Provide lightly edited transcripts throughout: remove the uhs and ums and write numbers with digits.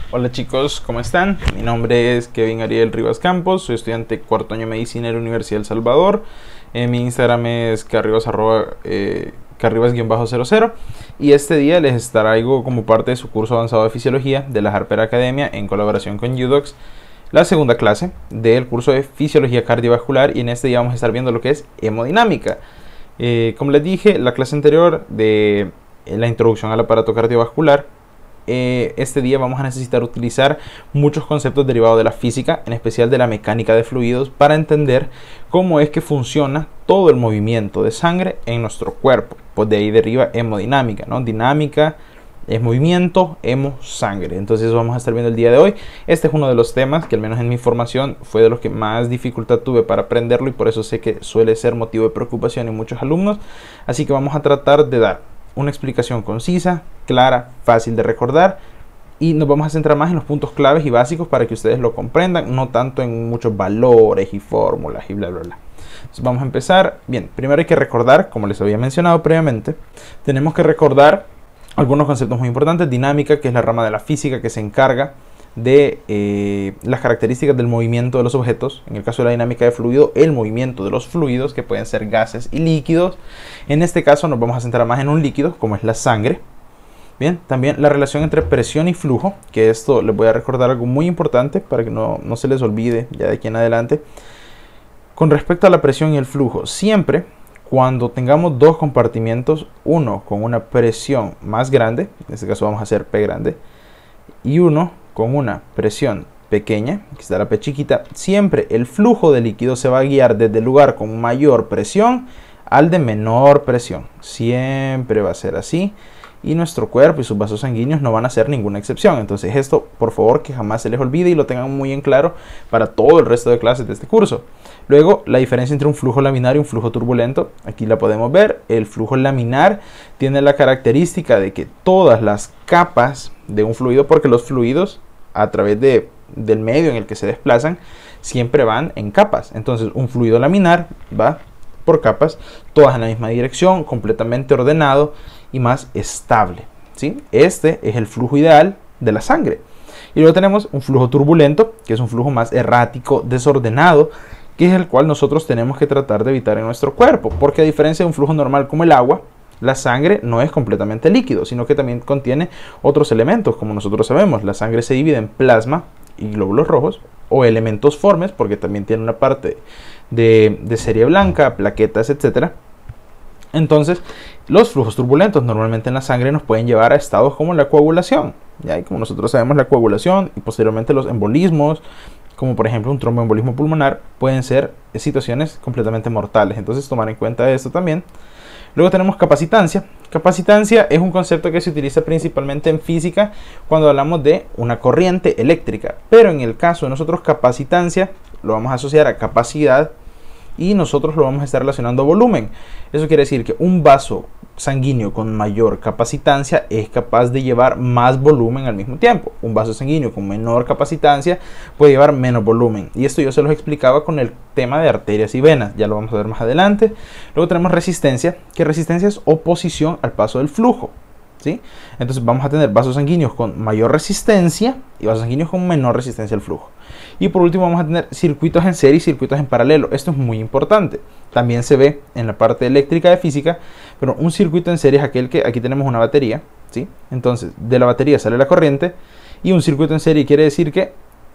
Hola chicos, ¿cómo están? Mi nombre es Kevin Ariel Rivas Campos, soy estudiante cuarto año de Medicina de la Universidad del Salvador. Mi Instagram es carribas-00 y este día les traigo como parte de su curso avanzado de Fisiología de la Harper Academia en colaboración con UDOX la segunda clase del curso de Fisiología Cardiovascular, y en este día vamos a estar viendo lo que es hemodinámica. Como les dije, la clase anterior de la introducción al aparato cardiovascular, este día vamos a necesitar utilizar muchos conceptos derivados de la física, en especial de la mecánica de fluidos, para entender cómo es que funciona todo el movimiento de sangre en nuestro cuerpo. Pues de ahí deriva hemodinámica, ¿no? Dinámica es movimiento, hemo, sangre. Entonces eso vamos a estar viendo el día de hoy. Este es uno de los temas que al menos en mi formación fue de los que más dificultad tuve para aprenderlo, y por eso sé que suele ser motivo de preocupación en muchos alumnos. Así que vamos a tratar de dar una explicación concisa, clara, fácil de recordar, y nos vamos a centrar más en los puntos claves y básicos para que ustedes lo comprendan, no tanto en muchos valores y fórmulas y bla bla bla. Entonces vamos a empezar. Bien, primero hay que recordar, como les había mencionado previamente, tenemos que recordar algunos conceptos muy importantes. Dinámica, que es la rama de la física que se encarga de las características del movimiento de los objetos. En el caso de la dinámica de fluido, el movimiento de los fluidos, que pueden ser gases y líquidos. En este caso nos vamos a centrar más en un líquido, como es la sangre. Bien, también la relación entre presión y flujo, que esto les voy a recordar algo muy importante para que no se les olvide ya de aquí en adelante. Con respecto a la presión y el flujo, siempre cuando tengamos dos compartimientos, uno con una presión más grande, en este caso vamos a hacer P grande, y uno con una presión pequeña, aquí está la P chiquita, siempre el flujo de líquido se va a guiar desde el lugar con mayor presión al de menor presión. Siempre va a ser así, y nuestro cuerpo y sus vasos sanguíneos no van a ser ninguna excepción. Entonces esto, por favor, que jamás se les olvide y lo tengan muy en claro para todo el resto de clases de este curso. Luego, la diferencia entre un flujo laminar y un flujo turbulento, aquí la podemos ver. El flujo laminar tiene la característica de que todas las capas de un fluido, porque los fluidos a través del medio en el que se desplazan siempre van en capas. Entonces un fluido laminar va por capas, todas en la misma dirección, completamente ordenado y más estable, ¿sí? Este es el flujo ideal de la sangre. Y luego tenemos un flujo turbulento, que es un flujo más errático, desordenado, que es el cual nosotros tenemos que tratar de evitar en nuestro cuerpo, porque a diferencia de un flujo normal como el agua, la sangre no es completamente líquido, sino que también contiene otros elementos. Como nosotros sabemos, la sangre se divide en plasma y glóbulos rojos, o elementos formes, porque también tiene una parte de serie blanca, plaquetas, etc. Entonces, los flujos turbulentos normalmente en la sangre nos pueden llevar a estados como la coagulación, ¿ya? Y como nosotros sabemos, la coagulación y posteriormente los embolismos, como por ejemplo un tromboembolismo pulmonar, pueden ser situaciones completamente mortales. Entonces, tomar en cuenta esto también. Luego tenemos capacitancia. Capacitancia es un concepto que se utiliza principalmente en física cuando hablamos de una corriente eléctrica. Pero en el caso de nosotros, capacitancia lo vamos a asociar a capacidad, y nosotros lo vamos a estar relacionando a volumen. Eso quiere decir que un vaso sanguíneo con mayor capacitancia es capaz de llevar más volumen al mismo tiempo. Un vaso sanguíneo con menor capacitancia puede llevar menos volumen. Y esto yo se los explicaba con el tema de arterias y venas. Ya lo vamos a ver más adelante. Luego tenemos resistencia, que resistencia es oposición al paso del flujo, ¿sí? Entonces vamos a tener vasos sanguíneos con mayor resistencia y vasos sanguíneos con menor resistencia al flujo. Y por último vamos a tener circuitos en serie y circuitos en paralelo. Esto es muy importante. También se ve en la parte eléctrica de física, pero un circuito en serie es aquel que aquí tenemos una batería, ¿sí? Entonces de la batería sale la corriente, y un circuito en serie quiere decir que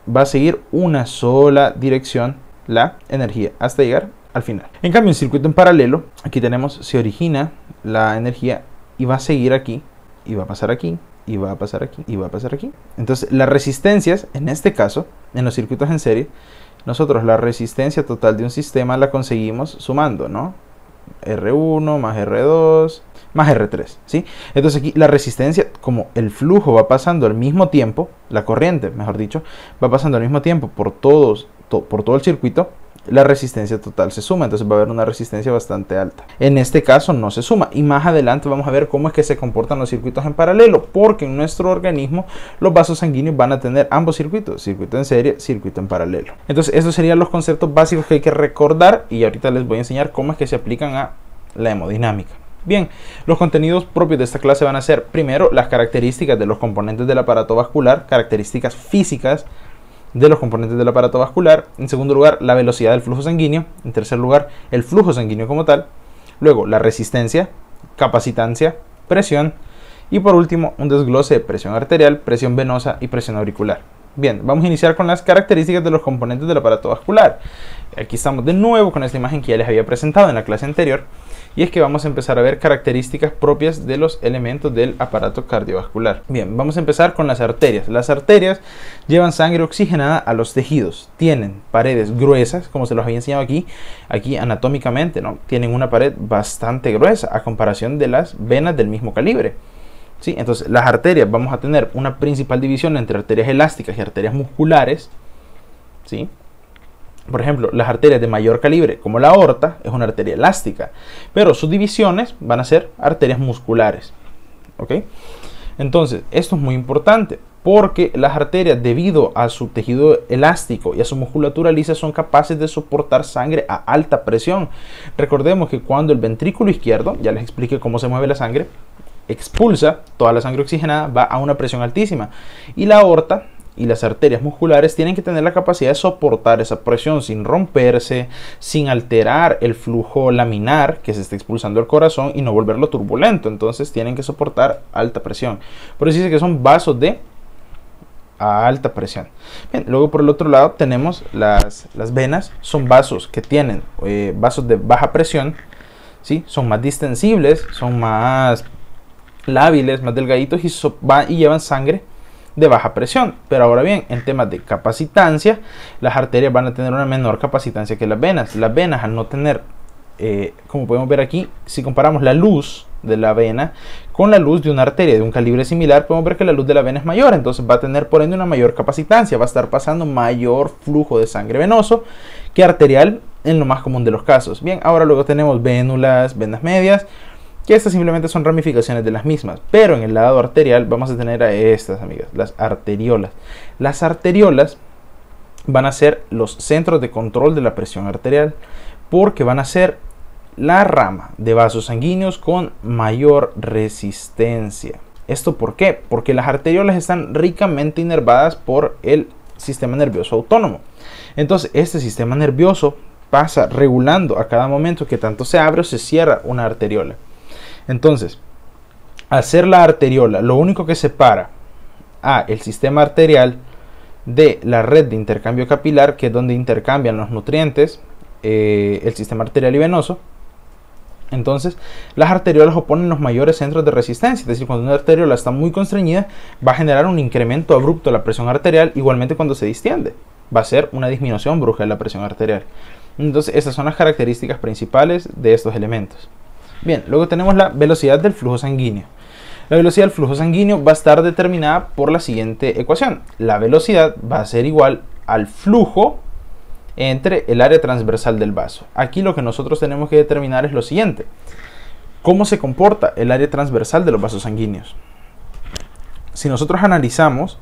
va a seguir una sola dirección la energía hasta llegar al final. En cambio, un circuito en paralelo, aquí tenemos, se origina la energía y va a seguir aquí, y va a pasar aquí, y va a pasar aquí, y va a pasar aquí. Entonces las resistencias, en este caso, en los circuitos en serie, nosotros la resistencia total de un sistema la conseguimos sumando, ¿no? R1 más R2 más R3, ¿sí? Entonces aquí la resistencia, como el flujo va pasando al mismo tiempo, la corriente, mejor dicho, va pasando al mismo tiempo por todo el circuito, la resistencia total se suma. Entonces va a haber una resistencia bastante alta. En este caso no se suma, y más adelante vamos a ver cómo es que se comportan los circuitos en paralelo, porque en nuestro organismo los vasos sanguíneos van a tener ambos circuitos, circuito en serie, circuito en paralelo. Entonces estos serían los conceptos básicos que hay que recordar, y ahorita les voy a enseñar cómo es que se aplican a la hemodinámica. Bien, los contenidos propios de esta clase van a ser, primero, las características de los componentes del aparato vascular, características físicas de los componentes del aparato vascular. En segundo lugar, la velocidad del flujo sanguíneo. En tercer lugar, el flujo sanguíneo como tal. Luego, la resistencia, capacitancia, presión. Y por último, un desglose de presión arterial, presión venosa y presión auricular. Bien, vamos a iniciar con las características de los componentes del aparato vascular. Aquí estamos de nuevo con esta imagen que ya les había presentado en la clase anterior. Y es que vamos a empezar a ver características propias de los elementos del aparato cardiovascular. Bien, vamos a empezar con las arterias. Las arterias llevan sangre oxigenada a los tejidos. Tienen paredes gruesas, como se los había enseñado aquí anatómicamente, ¿no? Tienen una pared bastante gruesa a comparación de las venas del mismo calibre. ¿Sí? Entonces, las arterias, vamos a tener una principal división entre arterias elásticas y arterias musculares. ¿Sí? Por ejemplo, las arterias de mayor calibre, como la aorta, es una arteria elástica, pero sus divisiones van a ser arterias musculares. ¿Ok? Entonces, esto es muy importante, porque las arterias, debido a su tejido elástico y a su musculatura lisa, son capaces de soportar sangre a alta presión. Recordemos que cuando el ventrículo izquierdo, ya les expliqué cómo se mueve la sangre, expulsa toda la sangre oxigenada, va a una presión altísima, y la aorta y las arterias musculares tienen que tener la capacidad de soportar esa presión sin romperse, sin alterar el flujo laminar que se está expulsando el corazón y no volverlo turbulento. Entonces tienen que soportar alta presión. Por eso dice que son vasos de alta presión. Bien, luego por el otro lado tenemos las venas. Son vasos que tienen vasos de baja presión, ¿sí? Son más distensibles, son más lábiles, más delgaditos y llevan sangre de baja presión. Pero ahora bien, en temas de capacitancia, las arterias van a tener una menor capacitancia que las venas. Las venas, al no tener, como podemos ver aquí, si comparamos la luz de la vena con la luz de una arteria de un calibre similar, podemos ver que la luz de la vena es mayor, entonces va a tener por ende una mayor capacitancia, va a estar pasando mayor flujo de sangre venoso que arterial en lo más común de los casos. Bien, ahora luego tenemos vénulas, venas medias, que estas simplemente son ramificaciones de las mismas, pero en el lado arterial vamos a tener a estas, amigas, las arteriolas. Las arteriolas van a ser los centros de control de la presión arterial, porque van a ser la rama de vasos sanguíneos con mayor resistencia. ¿Esto por qué? Porque las arteriolas están ricamente inervadas por el sistema nervioso autónomo. Entonces, este sistema nervioso pasa regulando a cada momento que tanto se abre o se cierra una arteriola. Entonces, al ser la arteriola lo único que separa a el sistema arterial de la red de intercambio capilar, que es donde intercambian los nutrientes, el sistema arterial y venoso, entonces las arteriolas oponen los mayores centros de resistencia. Es decir, cuando una arteriola está muy constreñida, va a generar un incremento abrupto de la presión arterial. Igualmente, cuando se distiende, va a ser una disminución brusca de la presión arterial. Entonces, estas son las características principales de estos elementos. Bien, luego tenemos la velocidad del flujo sanguíneo. La velocidad del flujo sanguíneo va a estar determinada por la siguiente ecuación. La velocidad va a ser igual al flujo entre el área transversal del vaso. Aquí lo que nosotros tenemos que determinar es lo siguiente: ¿cómo se comporta el área transversal de los vasos sanguíneos? Si nosotros analizamos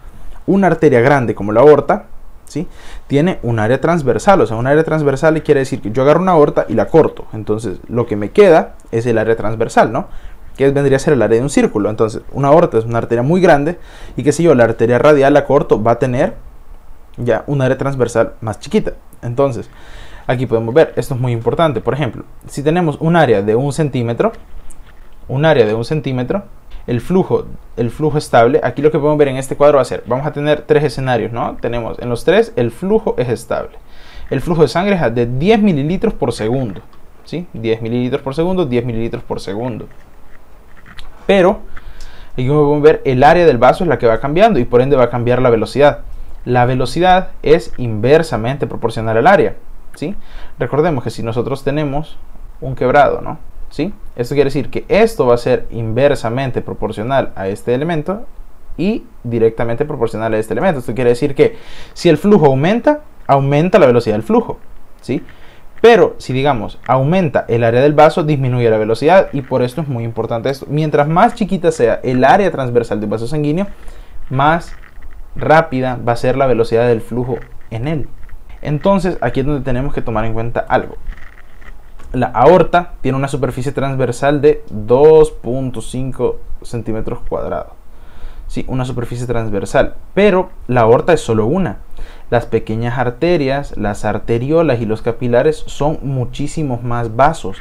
una arteria grande como la aorta, ¿sí?, tiene un área transversal. O sea, un área transversal quiere decir que yo agarro una aorta y la corto. Entonces, lo que me queda es el área transversal, ¿no? Que vendría a ser el área de un círculo. Entonces, una aorta es una arteria muy grande y, qué sé yo, la arteria radial, la corto, va a tener ya un área transversal más chiquita. Entonces, aquí podemos ver, esto es muy importante. Por ejemplo, si tenemos un área de 1 centímetro, el flujo estable, aquí lo que podemos ver en este cuadro va a ser, vamos a tener tres escenarios, ¿no? Tenemos en los tres, el flujo es estable. El flujo de sangre es de 10 mililitros por segundo, ¿sí? 10 mililitros por segundo, 10 mililitros por segundo. Pero, aquí podemos ver, el área del vaso es la que va cambiando y por ende va a cambiar la velocidad. La velocidad es inversamente proporcional al área, ¿sí? Recordemos que si nosotros tenemos un quebrado, ¿no?, ¿sí?, esto quiere decir que esto va a ser inversamente proporcional a este elemento y directamente proporcional a este elemento. Esto quiere decir que si el flujo aumenta, aumenta la velocidad del flujo, ¿sí? Pero si, digamos, aumenta el área del vaso, disminuye la velocidad, y por esto es muy importante esto. Mientras más chiquita sea el área transversal del vaso sanguíneo, más rápida va a ser la velocidad del flujo en él. Entonces, aquí es donde tenemos que tomar en cuenta algo. La aorta tiene una superficie transversal de 2.5 centímetros cuadrados. Sí, una superficie transversal, pero la aorta es solo una. Las pequeñas arterias, las arteriolas y los capilares son muchísimos más vasos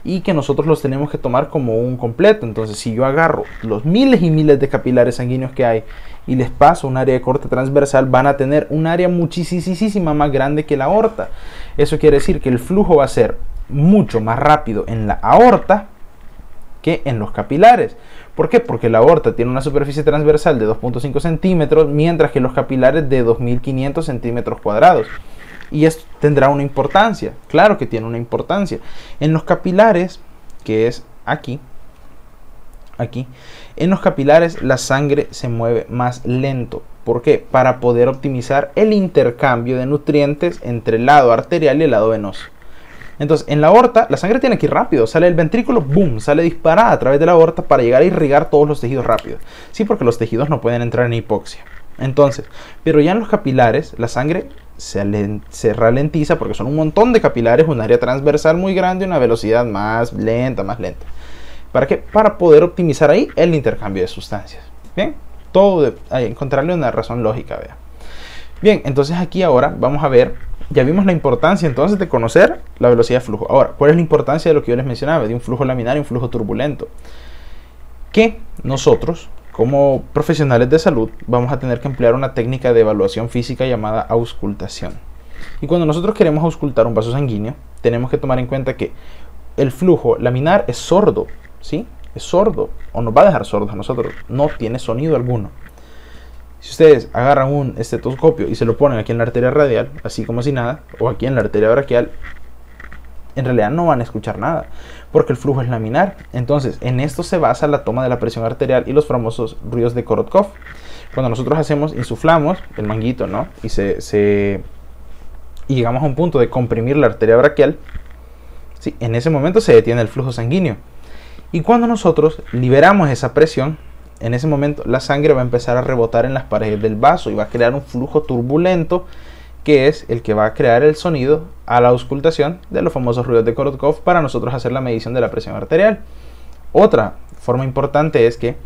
y que nosotros los tenemos que tomar como un completo. Entonces, si yo agarro los miles y miles de capilares sanguíneos que hay y les paso un área de corte transversal, van a tener un área muchísima más grande que la aorta. Eso quiere decir que el flujo va a ser mucho más rápido en la aorta que en los capilares. ¿Por qué? Porque la aorta tiene una superficie transversal de 2.5 centímetros, mientras que los capilares de 2.500 centímetros cuadrados. Y esto tendrá una importancia. Claro que tiene una importancia. En los capilares, que es aquí, en los capilares la sangre se mueve más lento. ¿Por qué? Para poder optimizar el intercambio de nutrientes entre el lado arterial y el lado venoso. Entonces, en la aorta, la sangre tiene que ir rápido. Sale del ventrículo, boom, sale disparada a través de la aorta para llegar a irrigar todos los tejidos rápido. Sí, porque los tejidos no pueden entrar en hipoxia. Entonces, pero ya en los capilares, la sangre se ralentiza porque son un montón de capilares, un área transversal muy grande, una velocidad más lenta. ¿Para qué? Para poder optimizar ahí el intercambio de sustancias. Bien, todo encontrarle una razón lógica, vea. Bien, entonces aquí ahora vamos a ver. Ya vimos la importancia entonces de conocer la velocidad de flujo. Ahora, ¿cuál es la importancia de lo que yo les mencionaba? De un flujo laminar y un flujo turbulento. Que nosotros, como profesionales de salud, vamos a tener que emplear una técnica de evaluación física llamada auscultación. Y cuando nosotros queremos auscultar un vaso sanguíneo, tenemos que tomar en cuenta que el flujo laminar es sordo, ¿sí? Es sordo, o nos va a dejar sordos a nosotros. No tiene sonido alguno. Si ustedes agarran un estetoscopio y se lo ponen aquí en la arteria radial, así como si nada, o aquí en la arteria braquial, en realidad no van a escuchar nada, porque el flujo es laminar. Entonces, en esto se basa la toma de la presión arterial y los famosos ruidos de Korotkov. Cuando nosotros insuflamos el manguito, ¿no? Y llegamos a un punto de comprimir la arteria braquial, ¿sí? En ese momento se detiene el flujo sanguíneo. Y cuando nosotros liberamos esa presión, en ese momento la sangre va a empezar a rebotar en las paredes del vaso y va a crear un flujo turbulento, que es el que va a crear el sonido a la auscultación de los famosos ruidos de Korotkov para nosotros hacer la medición de la presión arterial. Otra forma importante es que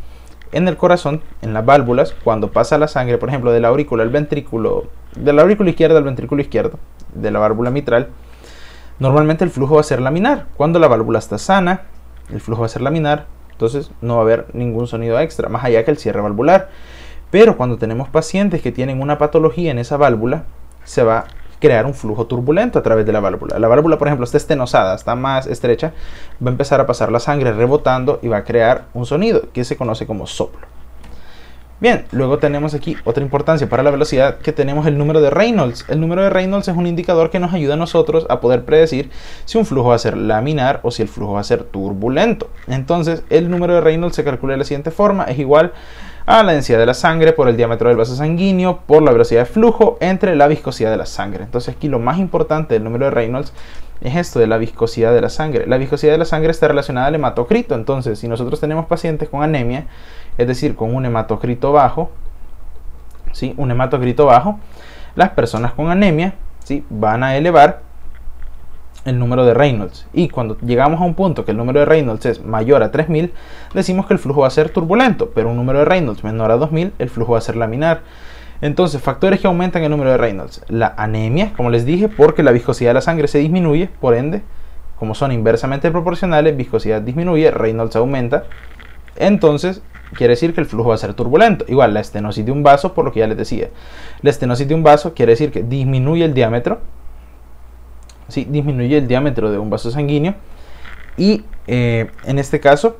en el corazón, en las válvulas, cuando pasa la sangre, por ejemplo, de la aurícula al ventrículo, de la aurícula izquierda al ventrículo izquierdo, de la válvula mitral, normalmente el flujo va a ser laminar. Cuando la válvula está sana, el flujo va a ser laminar. Entonces no va a haber ningún sonido extra, más allá que el cierre valvular. Pero cuando tenemos pacientes que tienen una patología en esa válvula, se va a crear un flujo turbulento a través de la válvula. La válvula, por ejemplo, está estenosada, está más estrecha, va a empezar a pasar la sangre rebotando y va a crear un sonido que se conoce como soplo. Bien, luego tenemos aquí otra importancia para la velocidad, que tenemos el número de Reynolds. El número de Reynolds es un indicador que nos ayuda a nosotros a poder predecir si un flujo va a ser laminar o si el flujo va a ser turbulento. Entonces, el número de Reynolds se calcula de la siguiente forma: es igual a la densidad de la sangre por el diámetro del vaso sanguíneo por la velocidad de flujo entre la viscosidad de la sangre. Entonces, aquí lo más importante del número de Reynolds es esto de la viscosidad de la sangre. La viscosidad de la sangre está relacionada al hematocrito. Entonces, si nosotros tenemos pacientes con anemia, es decir, con un hematocrito bajo, ¿sí? Un hematocrito bajo, las personas con anemia, ¿sí? Van a elevar el número de Reynolds. Y cuando llegamos a un punto que el número de Reynolds es mayor a 3000, decimos que el flujo va a ser turbulento, pero un número de Reynolds menor a 2000, el flujo va a ser laminar. Entonces, factores que aumentan el número de Reynolds: la anemia, como les dije, porque la viscosidad de la sangre se disminuye, por ende, como son inversamente proporcionales, viscosidad disminuye, Reynolds aumenta. Entonces, quiere decir que el flujo va a ser turbulento. Igual, la estenosis de un vaso, por lo que ya les decía. La estenosis de un vaso quiere decir que disminuye el diámetro. Sí, disminuye el diámetro de un vaso sanguíneo. Y en este caso,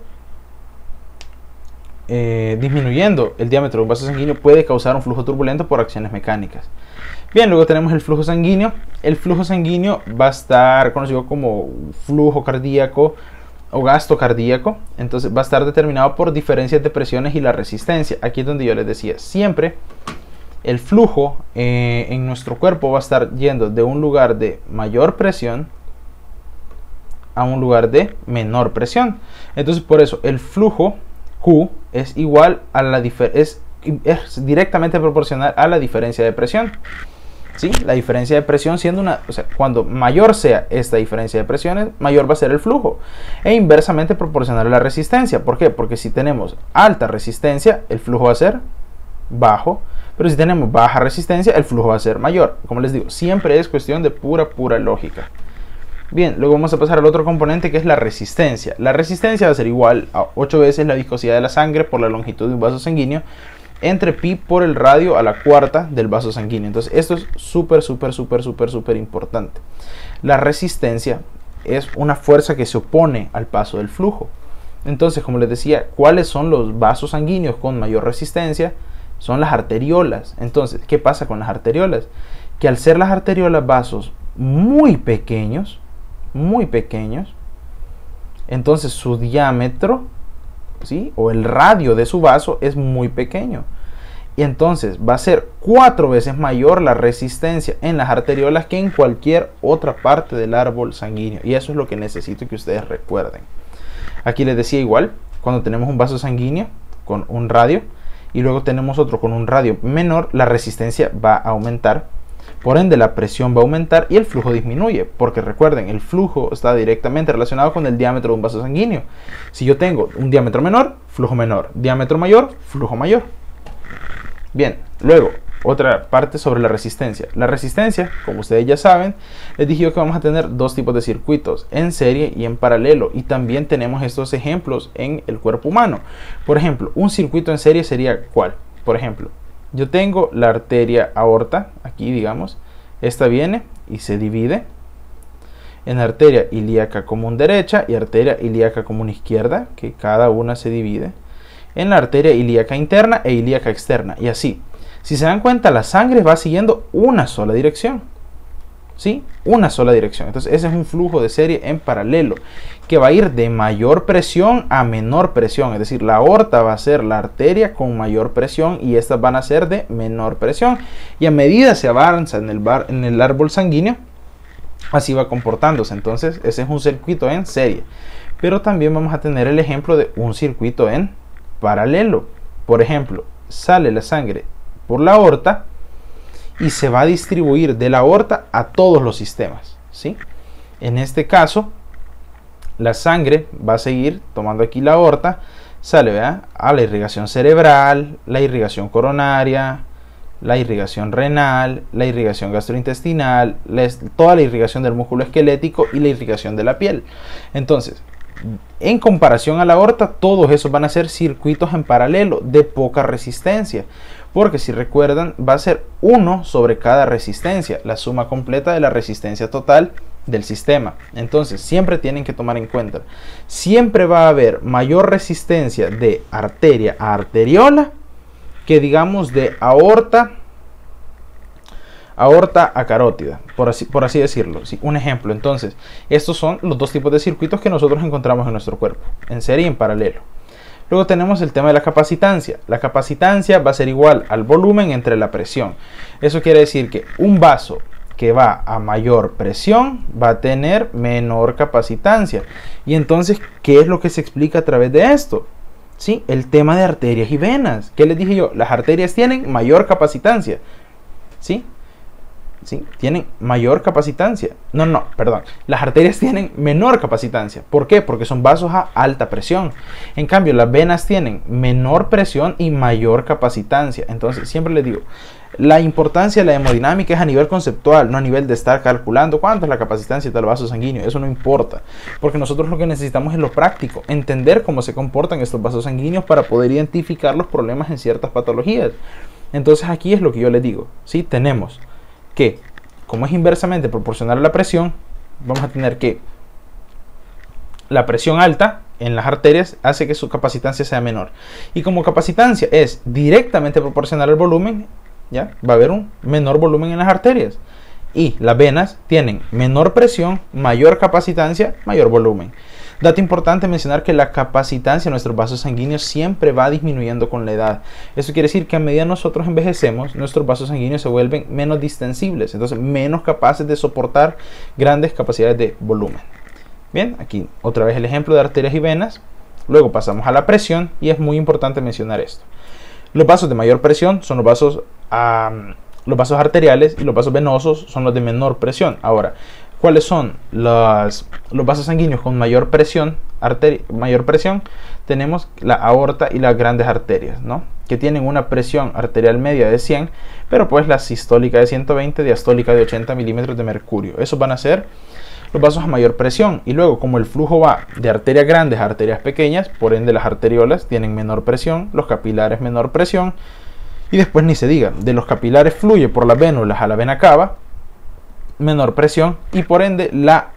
disminuyendo el diámetro de un vaso sanguíneo puede causar un flujo turbulento por acciones mecánicas. Bien, luego tenemos el flujo sanguíneo. El flujo sanguíneo va a estar conocido como flujo cardíaco o gasto cardíaco. Entonces va a estar determinado por diferencias de presiones y la resistencia. Aquí es donde yo les decía, siempre el flujo en nuestro cuerpo va a estar yendo de un lugar de mayor presión a un lugar de menor presión. Entonces, por eso el flujo Q es igual a la es directamente proporcional a la diferencia de presión. ¿Sí? La diferencia de presión siendo o sea, cuando mayor sea esta diferencia de presiones, mayor va a ser el flujo. E inversamente proporcional a la resistencia. ¿Por qué? Porque si tenemos alta resistencia, el flujo va a ser bajo. Pero si tenemos baja resistencia, el flujo va a ser mayor. Como les digo, siempre es cuestión de pura lógica. Bien, luego vamos a pasar al otro componente que es la resistencia. La resistencia va a ser igual a 8 veces la viscosidad de la sangre por la longitud de un vaso sanguíneo entre pi por el radio a la cuarta del vaso sanguíneo. Entonces esto es súper importante. La resistencia es una fuerza que se opone al paso del flujo. Entonces, como les decía, ¿cuáles son los vasos sanguíneos con mayor resistencia? Son las arteriolas. Entonces, ¿qué pasa con las arteriolas? Que al ser las arteriolas vasos muy pequeños, entonces su diámetro, ¿sí?, o el radio de su vaso es muy pequeño. Y entonces va a ser 4 veces mayor la resistencia en las arteriolas que en cualquier otra parte del árbol sanguíneo. Y eso es lo que necesito que ustedes recuerden. Aquí les decía igual, cuando tenemos un vaso sanguíneo con un radio y luego tenemos otro con un radio menor, la resistencia va a aumentar. Por ende, la presión va a aumentar y el flujo disminuye, porque recuerden, el flujo está directamente relacionado con el diámetro de un vaso sanguíneo. Si yo tengo un diámetro menor, flujo menor, diámetro mayor, flujo mayor. Bien, luego, otra parte sobre la resistencia. La resistencia, como ustedes ya saben, les dije yo que vamos a tener dos tipos de circuitos, en serie y en paralelo. Y también tenemos estos ejemplos en el cuerpo humano. Por ejemplo, un circuito en serie sería ¿cuál? Por ejemplo, yo tengo la arteria aorta, aquí digamos, esta viene y se divide en arteria ilíaca común derecha y arteria ilíaca común izquierda, que cada una se divide en la arteria ilíaca interna e ilíaca externa, y así. Si se dan cuenta, la sangre va siguiendo una sola dirección, ¿sí? Una sola dirección. Entonces ese es un flujo de serie en paralelo, que va a ir de mayor presión a menor presión. Es decir, la aorta va a ser la arteria con mayor presión y estas van a ser de menor presión. Y a medida se avanza en el árbol sanguíneo, así va comportándose. Entonces ese es un circuito en serie. Pero también vamos a tener el ejemplo de un circuito en paralelo. Por ejemplo, sale la sangre por la aorta y se va a distribuir de la aorta a todos los sistemas, ¿sí? En este caso, la sangre va a seguir tomando aquí la aorta, sale, ¿verdad?, a la irrigación cerebral, la irrigación coronaria, la irrigación renal, la irrigación gastrointestinal, toda la irrigación del músculo esquelético y la irrigación de la piel. Entonces, en comparación a la aorta, todos esos van a ser circuitos en paralelo de poca resistencia, porque si recuerdan, va a ser 1 sobre cada resistencia, la suma completa de la resistencia total del sistema. Entonces siempre tienen que tomar en cuenta, siempre va a haber mayor resistencia de arteria a arteriola que digamos de aorta a carótida, por así decirlo, ¿sí? Un ejemplo. Entonces, estos son los dos tipos de circuitos que nosotros encontramos en nuestro cuerpo, en serie y en paralelo. Luego tenemos el tema de la capacitancia. La capacitancia va a ser igual al volumen entre la presión. Eso quiere decir que un vaso que va a mayor presión va a tener menor capacitancia. Y entonces, ¿qué es lo que se explica a través de esto? ¿Sí? El tema de arterias y venas. ¿Qué les dije yo? Las arterias tienen mayor capacitancia, ¿sí? ¿Sí? Tienen mayor capacitancia. Perdón. Las arterias tienen menor capacitancia. ¿Por qué? Porque son vasos a alta presión. En cambio, las venas tienen menor presión y mayor capacitancia. Entonces, siempre les digo, la importancia de la hemodinámica es a nivel conceptual, no a nivel de estar calculando cuánto es la capacitancia del vaso sanguíneo. Eso no importa, porque nosotros lo que necesitamos es lo práctico, entender cómo se comportan estos vasos sanguíneos para poder identificar los problemas en ciertas patologías. Entonces, aquí es lo que yo les digo, ¿sí? Tenemos que, como es inversamente proporcional a la presión, vamos a tener que la presión alta en las arterias hace que su capacitancia sea menor. Y como capacitancia es directamente proporcional al volumen, ¿ya? Va a haber un menor volumen en las arterias. Y las venas tienen menor presión, mayor capacitancia, mayor volumen. Dato importante mencionar que la capacitancia de nuestros vasos sanguíneos siempre va disminuyendo con la edad. Eso quiere decir que a medida nosotros envejecemos, nuestros vasos sanguíneos se vuelven menos distensibles, entonces menos capaces de soportar grandes capacidades de volumen. Bien, aquí otra vez el ejemplo de arterias y venas. Luego pasamos a la presión y es muy importante mencionar esto. Los vasos de mayor presión son los vasos a Los vasos arteriales y los vasos venosos son los de menor presión. Ahora, ¿cuáles son los vasos sanguíneos con mayor presión? Tenemos la aorta y las grandes arterias, ¿no? Que tienen una presión arterial media de 100, pero pues la sistólica de 120, diastólica de 80 milímetros de mercurio. Esos van a ser los vasos a mayor presión. Y luego, como el flujo va de arterias grandes a arterias pequeñas, por ende las arteriolas tienen menor presión, los capilares menor presión, y después ni se diga, de los capilares fluye por las vénulas a la vena cava, menor presión, y por ende la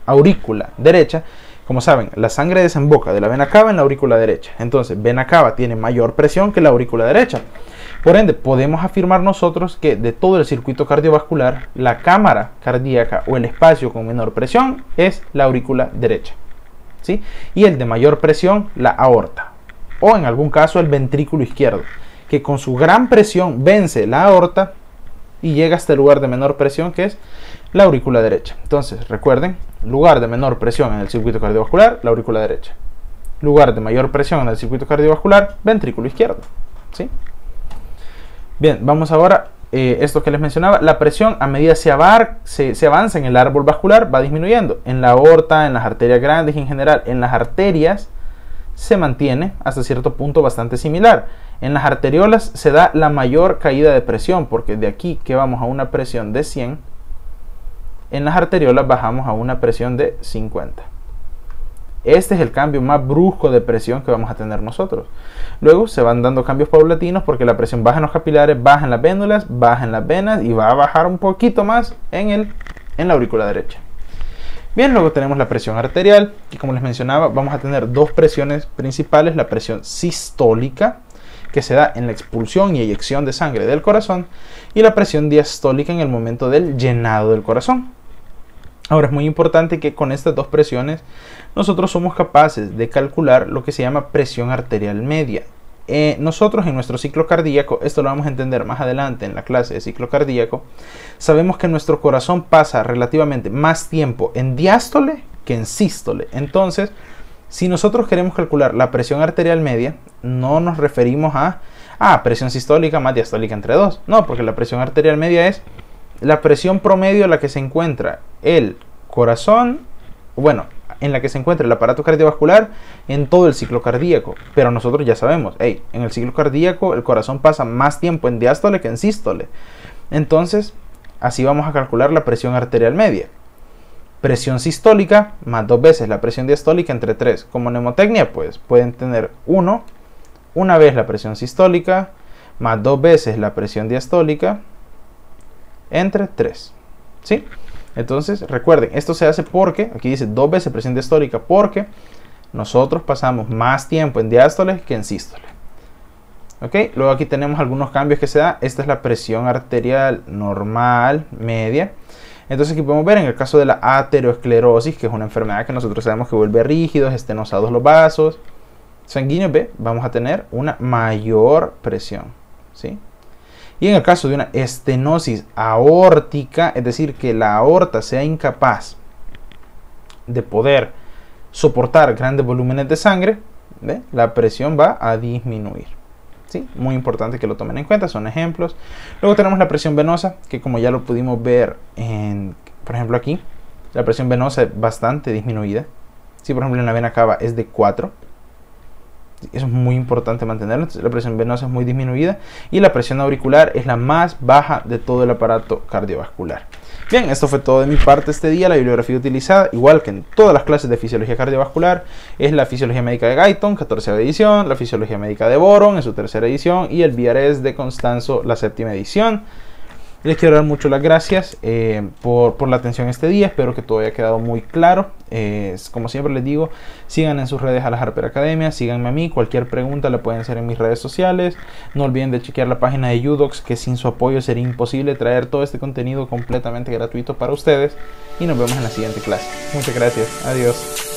aurícula derecha, como saben, la sangre desemboca de la vena cava en la aurícula derecha. Entonces, vena cava tiene mayor presión que la aurícula derecha. Por ende, podemos afirmar nosotros que de todo el circuito cardiovascular, la cámara cardíaca o el espacio con menor presión es la aurícula derecha, ¿sí? Y el de mayor presión, la aorta. O en algún caso, el ventrículo izquierdo, que con su gran presión vence la aorta y llega hasta el lugar de menor presión, que es la aurícula derecha. Entonces, recuerden, lugar de menor presión en el circuito cardiovascular, la aurícula derecha. Lugar de mayor presión en el circuito cardiovascular, ventrículo izquierdo, ¿sí? Bien, vamos ahora, esto que les mencionaba, la presión a medida se avanza en el árbol vascular va disminuyendo. En la aorta, en las arterias grandes y en general en las arterias se mantiene hasta cierto punto bastante similar. En las arteriolas se da la mayor caída de presión, porque de aquí que vamos a una presión de 100, en las arteriolas bajamos a una presión de 50. Este es el cambio más brusco de presión que vamos a tener nosotros. Luego se van dando cambios paulatinos porque la presión baja en los capilares, baja en las vénulas, baja en las venas y va a bajar un poquito más en la aurícula derecha. Bien, luego tenemos la presión arterial, y como les mencionaba, vamos a tener dos presiones principales: la presión sistólica, que se da en la expulsión y eyección de sangre del corazón, y la presión diastólica en el momento del llenado del corazón. Ahora, es muy importante que con estas dos presiones nosotros somos capaces de calcular lo que se llama presión arterial media. Nosotros en nuestro ciclo cardíaco, esto lo vamos a entender más adelante en la clase de ciclo cardíaco, sabemos que nuestro corazón pasa relativamente más tiempo en diástole que en sístole. Entonces, si nosotros queremos calcular la presión arterial media, no nos referimos a presión sistólica más diastólica entre dos. No, porque la presión arterial media es la presión promedio en la que se encuentra el corazón, bueno, en la que se encuentra el aparato cardiovascular en todo el ciclo cardíaco. Pero nosotros ya sabemos, en el ciclo cardíaco el corazón pasa más tiempo en diástole que en sístole. Entonces, así vamos a calcular la presión arterial media. Presión sistólica más 2 veces la presión diastólica entre 3. Como mnemotecnia, pues pueden tener una vez la presión sistólica más 2 veces la presión diastólica entre 3, ¿sí? Entonces, recuerden, esto se hace porque, aquí dice 2 veces presión diastólica, porque nosotros pasamos más tiempo en diástole que en sístole. ¿Ok? Luego aquí tenemos algunos cambios que se da. Esta es la presión arterial normal, media. Entonces aquí podemos ver en el caso de la ateroesclerosis, que es una enfermedad que nosotros sabemos que vuelve rígidos, estenosados los vasos sanguíneos, vamos a tener una mayor presión, ¿sí? Y en el caso de una estenosis aórtica, es decir, que la aorta sea incapaz de poder soportar grandes volúmenes de sangre, la presión va a disminuir, ¿sí? Muy importante que lo tomen en cuenta, son ejemplos. Luego tenemos la presión venosa, que como ya lo pudimos ver, por ejemplo aquí, la presión venosa es bastante disminuida. Si por ejemplo en la vena cava es de 4, eso es muy importante mantenerlo. Entonces, la presión venosa es muy disminuida y la presión auricular es la más baja de todo el aparato cardiovascular. Bien, esto fue todo de mi parte este día. La bibliografía utilizada, igual que en todas las clases de fisiología cardiovascular, es la Fisiología Médica de Guyton, 14ª edición, la Fisiología Médica de Boron en su 3ª edición y el VRS de Constanzo, la 7ª edición. Les quiero dar mucho las gracias por la atención este día. Espero que todo haya quedado muy claro. Como siempre les digo, sigan en sus redes a la Harper Academia, síganme a mí. Cualquier pregunta la pueden hacer en mis redes sociales. No olviden de chequear la página de UDocs, que sin su apoyo sería imposible traer todo este contenido completamente gratuito para ustedes. Y nos vemos en la siguiente clase. Muchas gracias. Adiós.